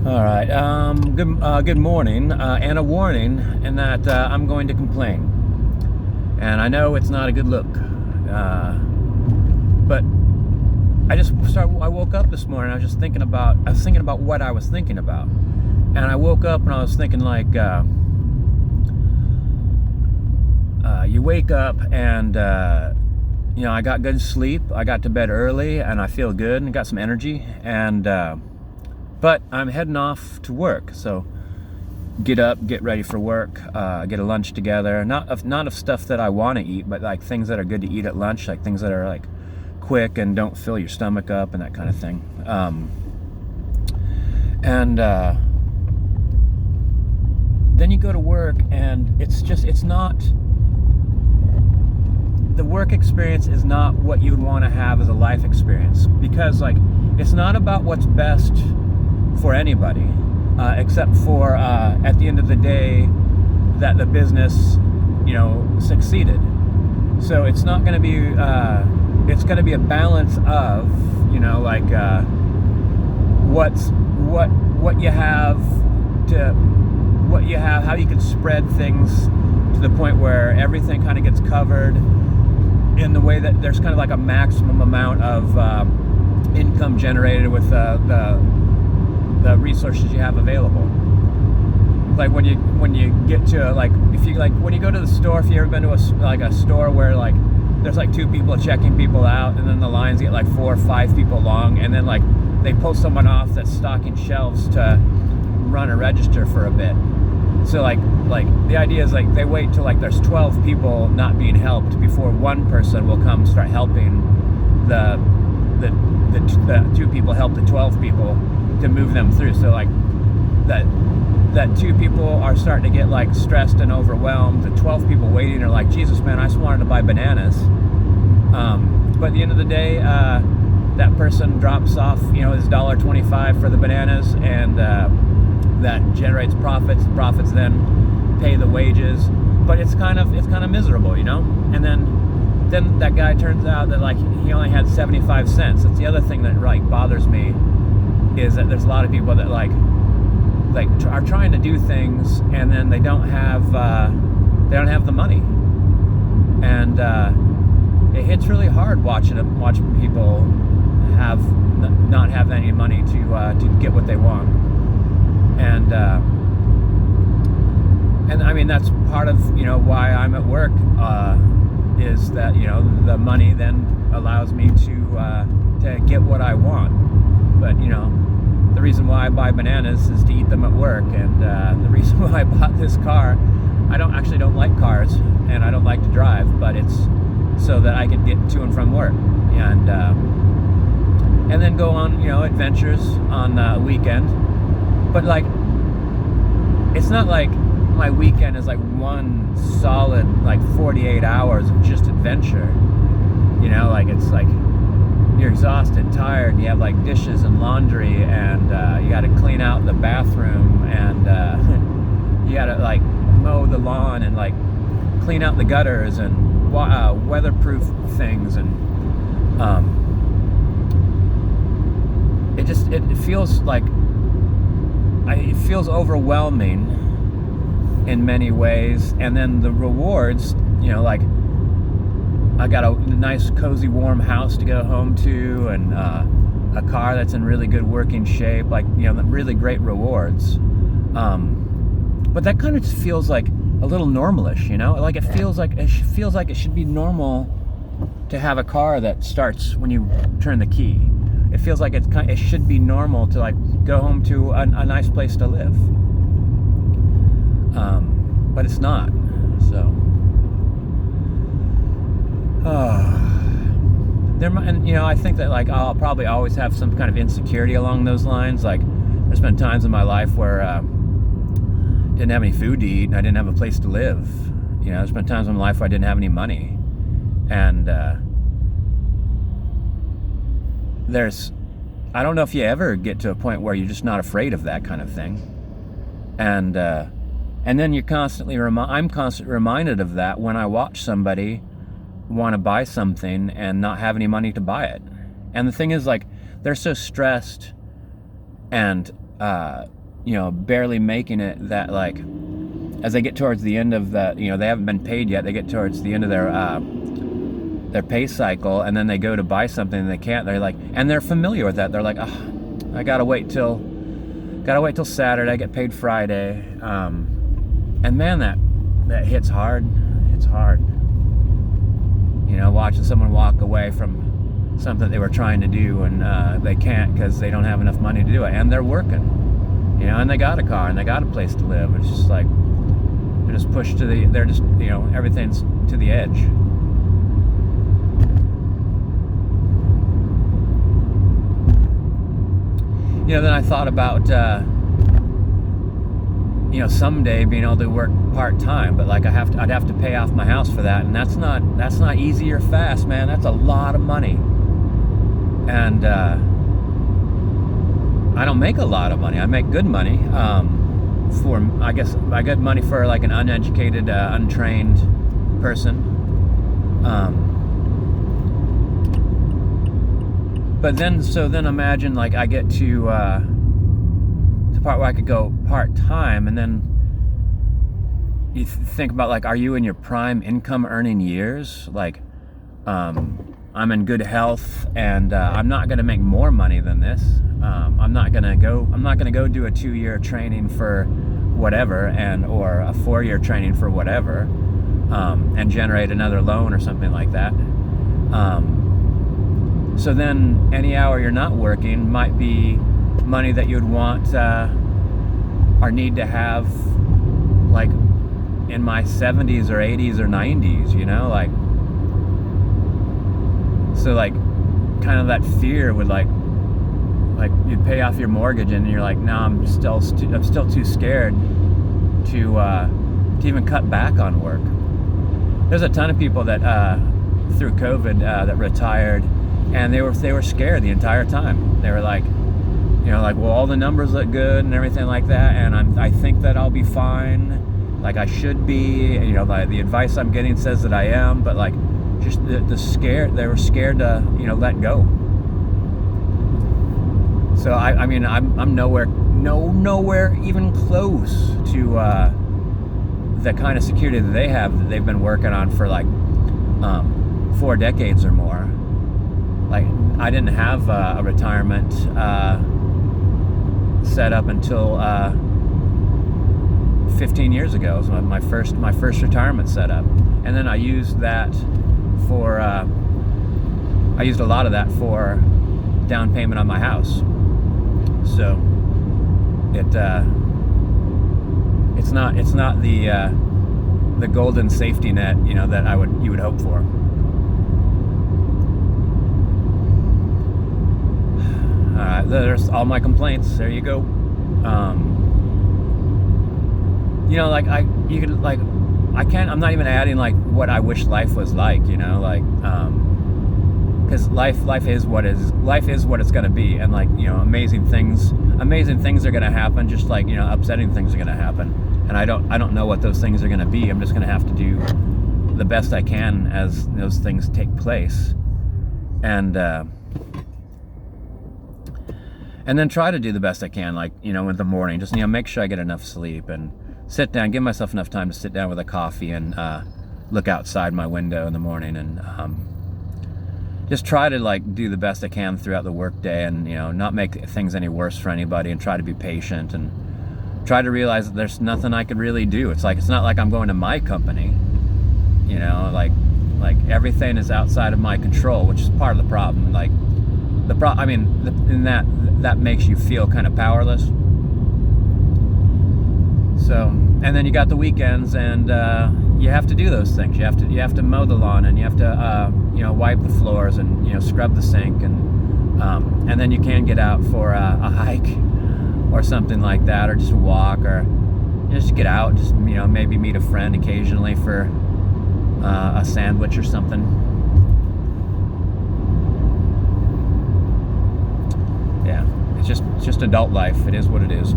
All right. Good morning, and a warning in that I'm going to complain, and I know it's not a good look, but I woke up this morning. I was thinking about what I was thinking about, and I woke up and I was thinking like, you wake up and I got good sleep. I got to bed early, and I feel good and got some energy, and but I'm heading off to work, so get up, get ready for work, get a lunch together. Not of stuff that I want to eat, but like things that are good to eat at lunch, like things that are like quick and don't fill your stomach up and that kind of thing. And then you go to work, and it's not. The work experience is not what you would want to have as a life experience, because like it's not about what's best for anybody, except for at the end of the day that the business succeeded. So it's not going to be it's going to be a balance of what you have, how you can spread things to the point where everything kind of gets covered in the way that there's kind of like a maximum amount of income generated with the resources you have available. Like when you get to when you go to the store, if you ever been to a store where like there's like two people checking people out, and then the lines get like 4 or 5 people long, and then like they pull someone off that's stocking shelves to run a register for a bit. So like the idea is like they wait till like there's 12 people not being helped before one person will come start helping the 2 people help the 12 people to move them through. So like that 2 people are starting to get like stressed and overwhelmed. The 12 people waiting are like, Jesus, man, I just wanted to buy bananas. But at the end of the day, that person drops off, his $1.25 for the bananas, and that generates profits. The profits then pay the wages. But it's kind of miserable, And then that guy turns out that like he only had 75 cents. That's the other thing that like bothers me, is that there's a lot of people that like are trying to do things, and then they don't have the money, and it hits really hard watching people not have any money to get what they want, and I mean that's part of why I'm at work, is that the money then allows me to get what I want, but the reason why I buy bananas is to eat them at work, and the reason why I bought this car, I don't like cars, and I don't like to drive, but it's so that I can get to and from work, and then go on adventures on the weekend. But like it's not like my weekend is like one solid like 48 hours of just adventure. Like it's like you're exhausted, tired, and you have like dishes and laundry, and you got to clean out the bathroom, and you got to like mow the lawn and like clean out the gutters and weatherproof things, and it feels like it feels overwhelming in many ways. And then the rewards, like I got a nice, cozy, warm house to go home to, and a car that's in really good working shape, like, really great rewards. But that kind of just feels like a little normalish, Like it feels like it should be normal to have a car that starts when you turn the key. It feels like it should be normal to like go home to a nice place to live. But it's not, so. I think that like I'll probably always have some kind of insecurity along those lines. Like there's been times in my life where didn't have any food to eat, and I didn't have a place to live. There's been times in my life where I didn't have any money, and I don't know if you ever get to a point where you're just not afraid of that kind of thing, and then you're I'm constantly reminded of that when I watch somebody want to buy something and not have any money to buy it. And the thing is, like, they're so stressed and barely making it, that like as they get towards the end of the, they haven't been paid yet, they get towards the end of their pay cycle, and then they go to buy something and they can't. They're like, and they're familiar with that. They're like, oh, I gotta wait till Saturday. I get paid Friday. And man, that hits hard. It's hard. Watching someone walk away from something they were trying to do, and they can't because they don't have enough money to do it, and they're working, and they got a car and they got a place to live. It's just like they're just pushed to everything's to the edge. Then I thought about someday being able to work part-time, but like I'd have to pay off my house for that, and that's not easy or fast, man. That's a lot of money. And I don't make a lot of money. I make good money. I get money for like an uneducated, untrained person. But then imagine like I get to the part where I could go part-time, and then you think about like, are you in your prime income earning years? Like, I'm in good health, and I'm not going to make more money than this. I'm not going to go do a 2-year training for whatever, or a 4-year training for whatever, and generate another loan or something like that. So then any hour you're not working might be money that you'd want or need to have like in my 70s or 80s or 90s, like, so like kind of that fear would like you'd pay off your mortgage and you're like, no, I'm still too scared to even cut back on work. There's a ton of people that through COVID that retired, and they were scared the entire time. They were like, well, all the numbers look good and everything like that, and I think that I'll be fine, like I should be. The advice I'm getting says that I am, but like just they were scared to let go. So I'm nowhere even close to the kind of security that they have, that they've been working on for like 4 decades or more. Like, I didn't have a retirement set up until 15 years ago. It was my first retirement setup, and then I used that for I used a lot of that for down payment on my house. So it's not the golden safety net that you would hope for. There's all my complaints. There you go. I'm not even adding like what I wish life was like, because life is what it's going to be, and like, amazing things are going to happen, just like, upsetting things are going to happen, and I don't know what those things are going to be. I'm just going to have to do the best I can as those things take place, and then try to do the best I can, like, in the morning, just, make sure I get enough sleep and sit down, give myself enough time to sit down with a coffee and look outside my window in the morning, and just try to like do the best I can throughout the workday, and not make things any worse for anybody, and try to be patient, and try to realize that there's nothing I could really do. It's not like I'm going to my company, like everything is outside of my control, which is part of the problem. Like in that makes you feel kind of powerless. So, and then you got the weekends, and you have to do those things. You have to mow the lawn, and you have to wipe the floors, and scrub the sink, and then you can get out for a hike or something like that, or just a walk, or just get out, just maybe meet a friend occasionally for a sandwich or something. Yeah, it's just adult life. It is what it is.